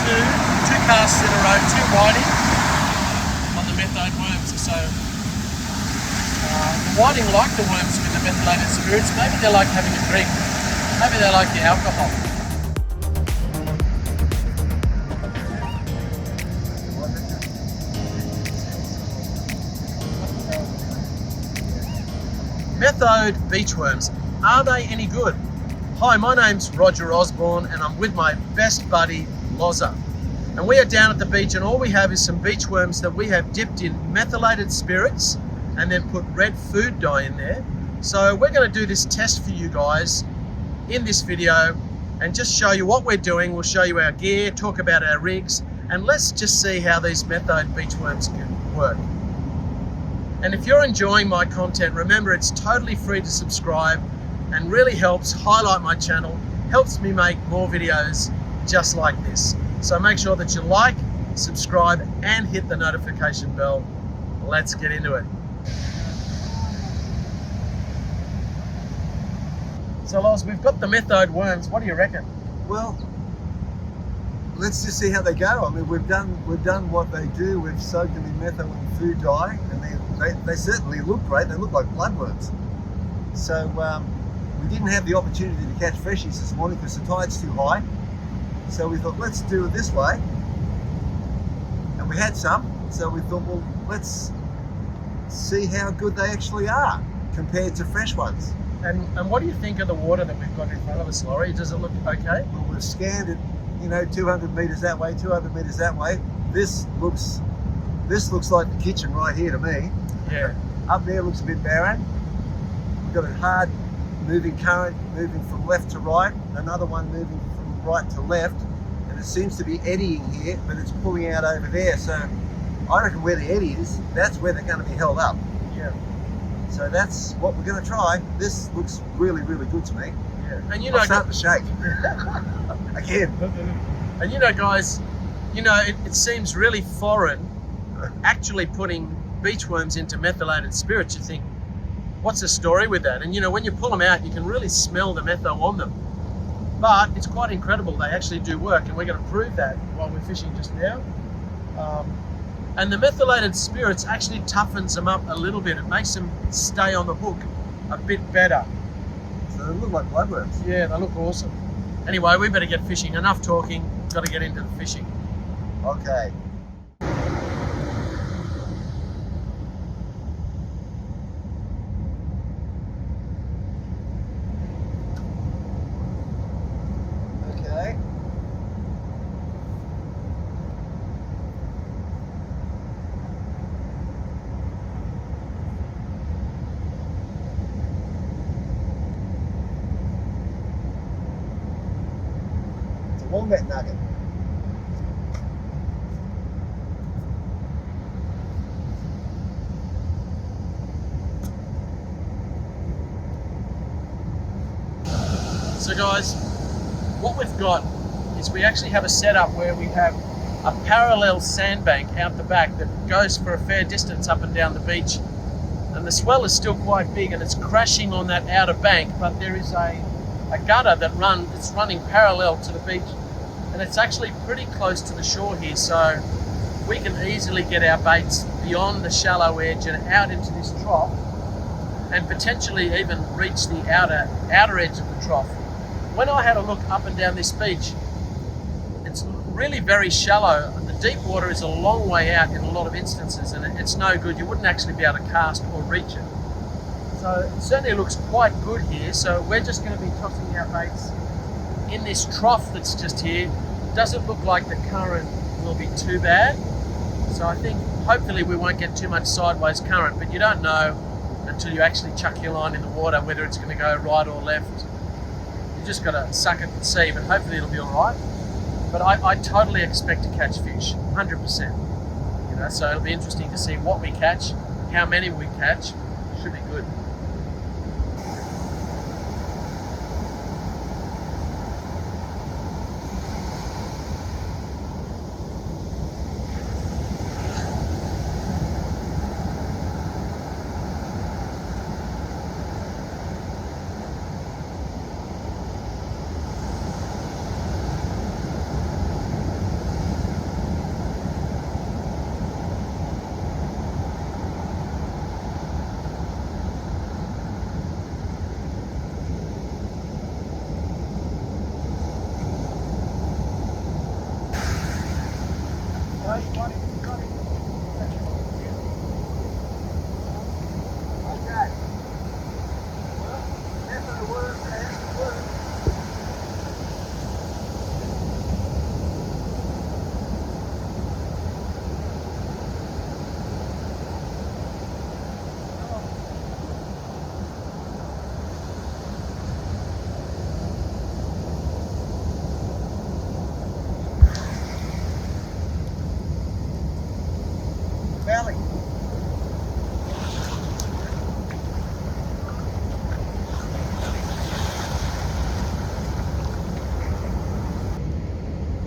two casts in a row, two whiting on the Metho'd worms. So the whiting like the worms with the methylated spirits. Maybe they like having a drink. Maybe they like the alcohol. Metho'd beachworms, are they any good? Hi, my name's Roger Osborne and I'm with my best buddy Lozza. And we are down at the beach and all we have is some beachworms that we have dipped in methylated spirits and then put red food dye in there. So we're going to do this test for you guys in this video and just show you what we're doing. We'll show you our gear, talk about our rigs, and let's just see how these Metho'd beachworms can work. And if you're enjoying my content, remember it's totally free to subscribe and really helps highlight my channel, helps me make more videos just like this. So make sure that you like, subscribe and hit the notification bell. Let's get into it. So Loz, we've got the Metho'd worms. What do you reckon? Well, let's just see how they go. I mean, we've done what they do. We've soaked them in metho and food dye, and they certainly look great. They look like bloodworms. So we didn't have the opportunity to catch freshies this morning because the tide's too high. So we thought, let's do it this way. And we had some, so we thought, well, let's see how good they actually are compared to fresh ones. And what do you think of the water that we've got in front of us, Laurie? Does it look okay? Well, we've scanned it, 200 meters that way, 200 meters that way. This looks like the kitchen right here to me. Yeah. Up there looks a bit barren. We've got a hard moving current moving from left to right, another one moving from right to left, and it seems to be eddying here, but it's pulling out over there. So I reckon where the eddy is, that's where they're going to be held up. Yeah. So that's what we're going to try. This looks really, really good to me. Yeah. And I'm starting to shake. Again. And guys, it seems really foreign actually putting beachworms into methylated spirits. You think, what's the story with that? And when you pull them out, you can really smell the metho on them. But it's quite incredible. They actually do work, and we're going to prove that while we're fishing just now. And the methylated spirits actually toughens them up a little bit. It makes them stay on the hook a bit better. So they look like bloodworms. Yeah, they look awesome. Anyway, we better get fishing. Enough talking. Got to get into the fishing. Okay. Okay. It's a wombat nugget. So guys, what we've got is we actually have a setup where we have a parallel sandbank out the back that goes for a fair distance up and down the beach. And the swell is still quite big and it's crashing on that outer bank, but there is a gutter that's running parallel to the beach. And it's actually pretty close to the shore here, so we can easily get our baits beyond the shallow edge and out into this trough and potentially even reach the outer edge of the trough. When I had a look up and down this beach, it's really very shallow. The deep water is a long way out in a lot of instances, and it's no good. You wouldn't actually be able to cast or reach it. So it certainly looks quite good here. So we're just going to be tossing our baits in this trough that's just here. Doesn't look like the current will be too bad. So I think hopefully we won't get too much sideways current, but you don't know until you actually chuck your line in the water whether it's going to go right or left. You just got to suck it and see, but hopefully it'll be all right. But I totally expect to catch fish, 100%. So it'll be interesting to see what we catch, how many we catch. Should be good.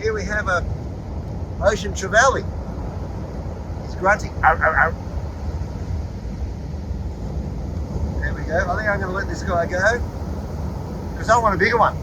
Here we have a ocean trevally. He's grunting. Ow, ow, ow. There we go. I think I'm going to let this guy go because I want a bigger one.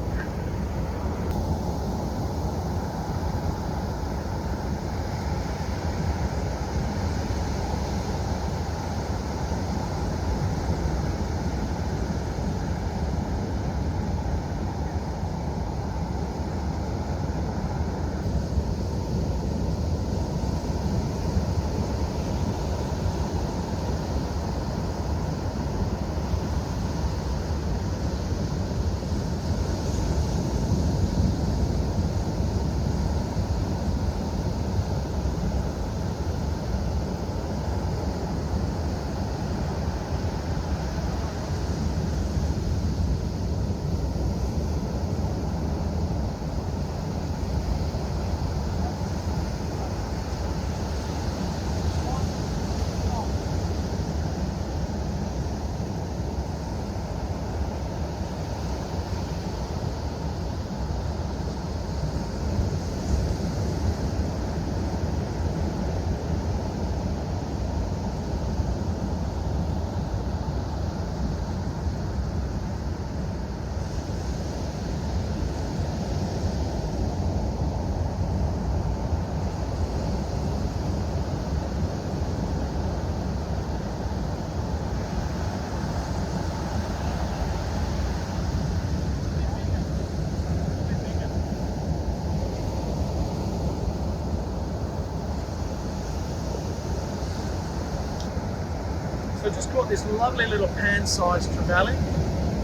So I just caught this lovely little pan-sized trevally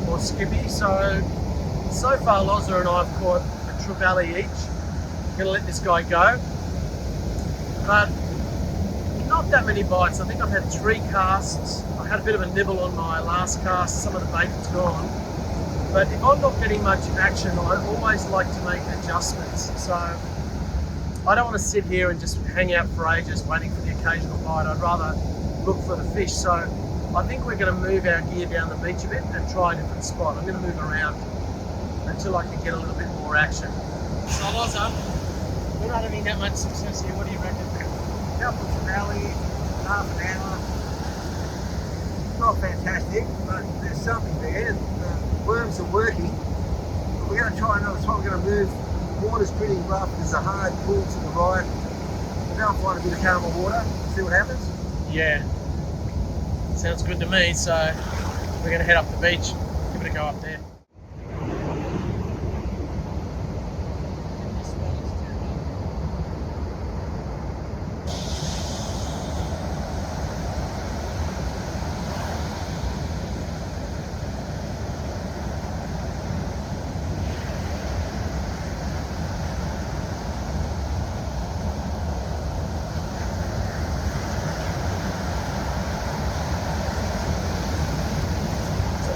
or skippy. So far Lozza and I have caught a trevally each. I'm going to let this guy go. But not that many bites. I think I've had 3 casts. I had a bit of a nibble on my last cast. Some of the bait's gone. But if I'm not getting much action, I always like to make adjustments. So I don't want to sit here and just hang out for ages waiting for the occasional bite. I'd rather look for the fish. So I think we're going to move our gear down the beach a bit and try a different spot. I'm going to move around until I can get a little bit more action. So Lozza, we're not having that much success here. What do you reckon? Couple of valley, half an hour. Not fantastic, but there's something there. And the worms are working. But we're going to try another spot. We're going to move. The water's pretty rough. There's a hard pool to the right. We're going to find a bit of calmer water. See what happens. Yeah, sounds good to me. So we're going to head up the beach, give it a go up there.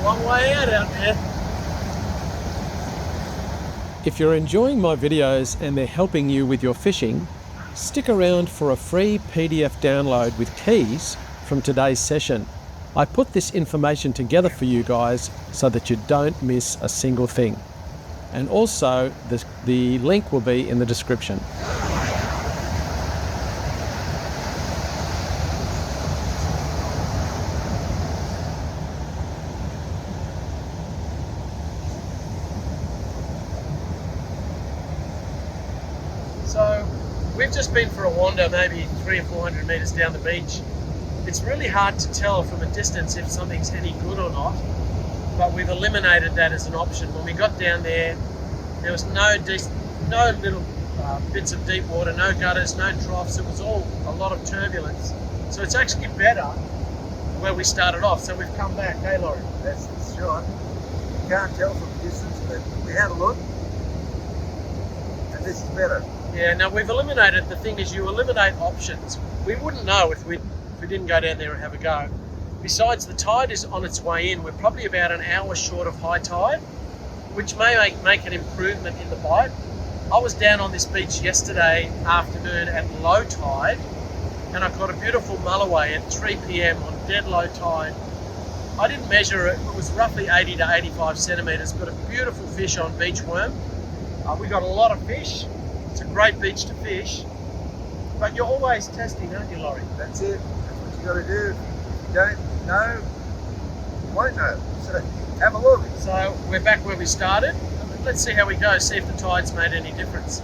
Long way out there. If you're enjoying my videos and they're helping you with your fishing, stick around for a free PDF download with keys from today's session. I put this information together for you guys so that you don't miss a single thing. And also the link will be in the description. So we've just been for a wander, maybe 300 or 400 metres down the beach. It's really hard to tell from a distance if something's any good or not, but we've eliminated that as an option. When we got down there, there was no little bits of deep water, no gutters, no troughs. It was all a lot of turbulence. So it's actually better where we started off. So we've come back, hey Laurie? That's the shot. You can't tell from a distance, but we had a look, and this is better. Yeah, now we've eliminated, the thing is you eliminate options. We wouldn't know if we didn't go down there and have a go. Besides, the tide is on its way in. We're probably about an hour short of high tide, which may make an improvement in the bite. I was down on this beach yesterday afternoon at low tide, and I caught a beautiful mulloway at 3 p.m. on dead low tide. I didn't measure it, it was roughly 80 to 85 centimetres, but a beautiful fish on beach worm. We got a lot of fish, It's a great beach to fish, but you're always testing, aren't you, Laurie? That's it. That's what you got to do. If you don't know, you won't know. So have a look. So we're back where we started. Let's see how we go, see if the tide's made any difference.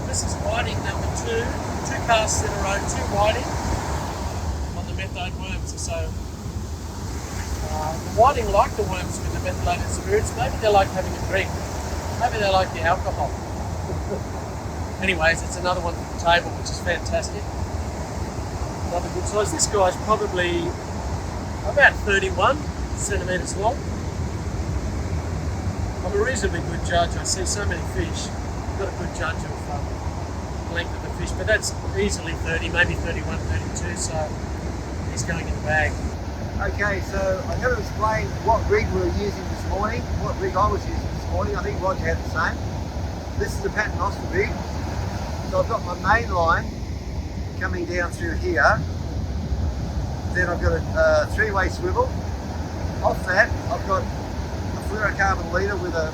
This is whiting number 2 casts in a row, 2 whiting on the Metho'd worms. So the whiting like the worms with the methylated spirits. Maybe they like having a drink. Maybe they like the alcohol. Anyways, it's another one for the table, which is fantastic. Another good size. This guy's probably about 31 centimetres long. I'm a reasonably good judge. I see so many fish. I've got a good judge of length of the fish, but that's easily 30, maybe 31, 32, so he's going in the bag. Okay, so I'm going to explain what rig we were using this morning, what rig I was using this morning. I think Roger had the same. This is a paternoster rig. So I've got my main line coming down through here. Then I've got a 3-way swivel. Off that, I've got a fluorocarbon leader with a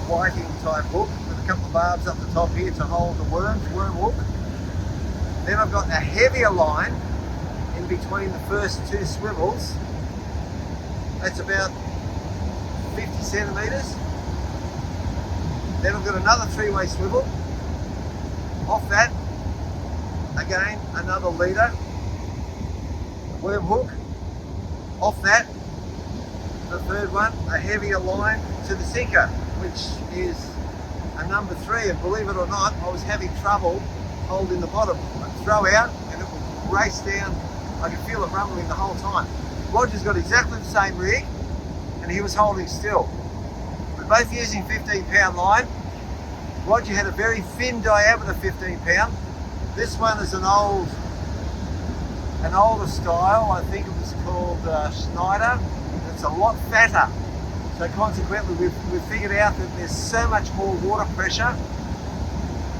whiting type hook with a couple of barbs up the top here to hold the worm hook. Then I've got a heavier line in between the first 2 swivels. That's about 50 centimetres. Then I've got another 3-way swivel. Off that, again, another leader, worm hook. Off that, the third one, a heavier line to the sinker, which is a number 3, and believe it or not, I was having trouble holding the bottom. I'd throw out and it would race down. I could feel it rumbling the whole time. Roger's got exactly the same rig and he was holding still. We're both using 15-pound line. Roger had a very thin diameter 15-pound. This one is an older style. I think it was called Schneider. It's a lot fatter. So consequently, we've figured out that there's so much more water pressure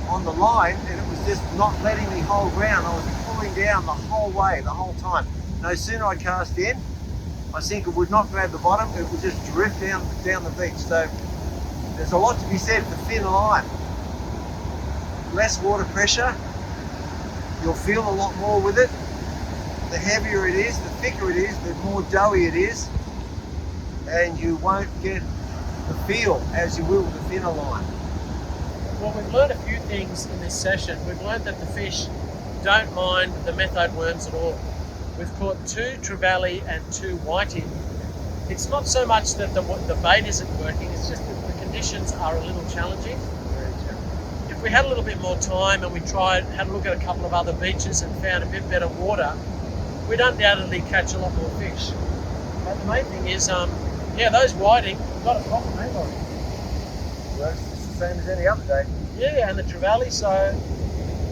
on the line, and it was just not letting me hold ground. I was pulling down the whole way, the whole time. No sooner I cast in, my sinker would not grab the bottom, it would just drift down the beach. So there's a lot to be said for thin line. Less water pressure, you'll feel a lot more with it. The heavier it is, the thicker it is, the more doughy it is, and you won't get the feel as you will with the thinner line. Well, we've learned a few things in this session. We've learned that the fish don't mind the Metho'd worms at all. We've caught 2 trevally and 2 whiting. It's not so much that the bait isn't working, it's just that the conditions are a little challenging. If we had a little bit more time and we had a look at a couple of other beaches and found a bit better water, we'd undoubtedly catch a lot more fish. But the main thing is, those whiting, got a problem, eh, Laurie? Works just the same as any other day. Yeah, and the trevally. So,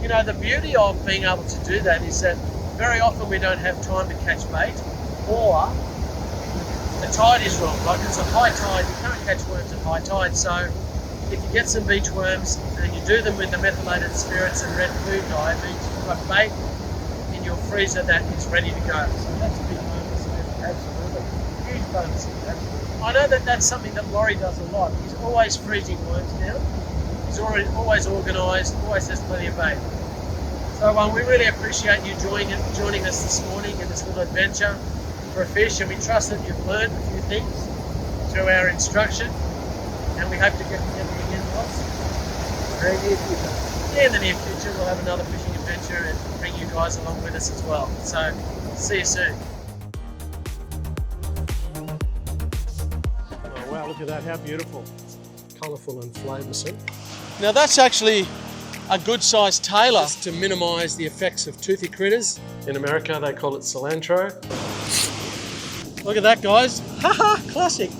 the beauty of being able to do that is that very often we don't have time to catch bait, or the tide is wrong. Like it's a high tide, you can't catch worms at high tide. So if you get some beach worms and you do them with the methylated spirits and red food dye, it means you've got bait in your freezer that is ready to go. So that's a big bonus. Absolutely. Huge bonus. I know that that's something that Laurie does a lot. He's always freezing worms down. He's always organised, always has plenty of bait. So we really appreciate you joining us this morning in this little adventure for a fish, and we trust that you've learned a few things through our instruction, and we hope to get together again, Ross. Very near future. In the near future, we'll have another fishing adventure and bring you guys along with us as well. So, see you soon. Oh wow, look at that, how beautiful. Colourful and flavoursome. Now that's actually a good sized tailor to minimise the effects of toothy critters. In America they call it cilantro. Look at that, guys. Haha, classic.